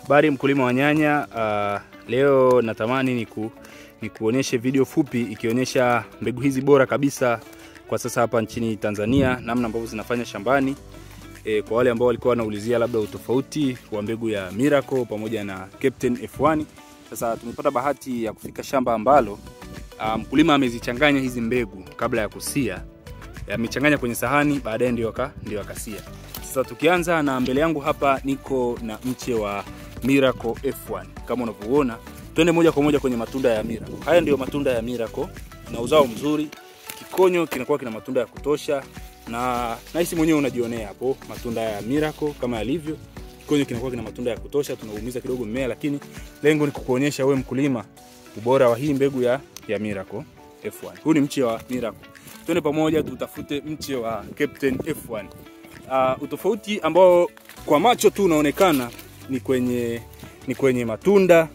Habari mkulima wa nyanya, leo natamani nikuonyeshe video fupi ikionyesha mbegu hizi bora kabisa kwa sasa hapa nchini Tanzania, namna ambavyo zinafanya shambani. Kwa wale ambao walikuwa wanaulizia labda utofauti wa mbegu ya Miracle pamoja na Captain F1. Sasa tumepata bahati ya kufika shamba ambalo mkulima amezichanganya hizi mbegu kabla ya kusia. Amechanganya kwenye sahani, baadaye ndio akasia. Sasa tukianza na mbele yangu hapa niko na mche wa Miracle F1. Kama unavyoona, twende moja kwa moja kwenye matunda ya Miracle. Haya ndio matunda ya Miracle, na uzao mzuri. Kikonyo kinakuwa kina matunda ya kutosha, na hisi mwenyewe unajionea hapo matunda ya Miracle kama yalivyo. Kikonyo kinakuwa kina matunda ya kutosha, tunaumiza kidogo mmea, lakini lengo ni kukuonyesha wewe mkulima ubora wa hii mbegu ya Miracle F1. Huu ni mche wa Miracle. Twende pamoja tutafute mche wa Captain F1. Utofauti ambao kwa macho tu unaonekana ni kwenye matunda,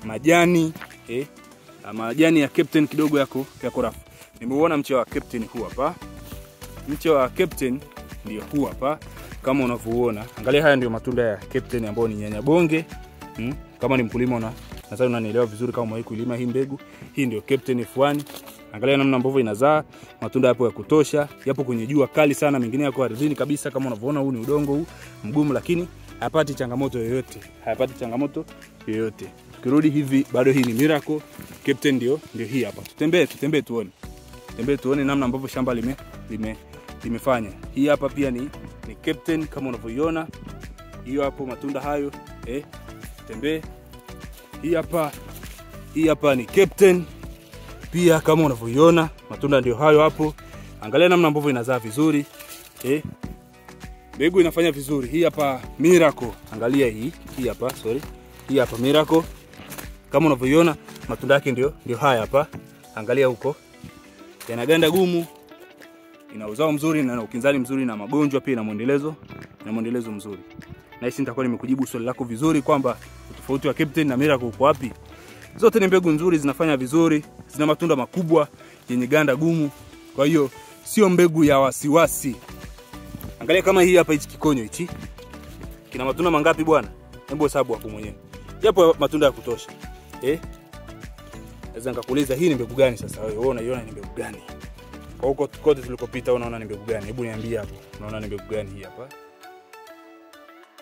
majani, majani ya Captain kidogo yako rafu. Nimeona mche wa Captain huu hapa. Mche wa Captain ndio huu hapa kama unavyoona. Angalia, haya ndio matunda ya Captain ambao ni nyanya bonge. Kama ni mkulima nadhani unanielewa vizuri kama umewahi kulima hii mbegu. Hii ndio Captain F1. Angalia namna ambavyo inazaa, matunda yapo ya kutosha, yapo kwenye jua kali sana, mengine yako ardhini kabisa kama unavyoona. Huu ni udongo huu mgumu, lakini hayapati changamoto yoyote. Tukirudi hivi, bado hii ni Miracle. Captain ndio hii hapa. Tutembee tuone namna ambavyo shamba limefanya. Hii hapa pia ni Captain kama unavyoiona. Hiyo hapo matunda hayo, tembee. Hii hapa ni Captain pia kama unavyoiona, matunda ndio hayo hapo. Angalia namna ambavyo inazaa vizuri. Mbegu inafanya vizuri. Hii hapa Miracle. Angalia hii hapa, hii hapa Miracle. Kama unavyoiona, matunda yake ndio haya hapa. Angalia huko. Yana ganda gumu, ina uzao mzuri na ukinzani mzuri, na magonjwa pia na mwendelezo mzuri. Na hisi nitakuwa nimekujibu swali lako vizuri kwamba tofauti wa Captain na Miracle uko wapi. Zote ni mbegu nzuri, zinafanya vizuri, zina matunda makubwa yenye ganda gumu. Kwa hiyo sio mbegu ya wasiwasi. Angalia kama hii hapa, hichi kikonyo hichi kina matunda mangapi bwana? Hebu hesabu hapo mwenyewe. Yapo matunda ya kutosha. Sasa nikakuuliza hii ni mbegu gani sasa wewe unaiona ni mbegu gani? Kwa huko kote tulikopita unaona ni mbegu gani? Hebu niambie hapo. Unaona ni mbegu gani hii hapa?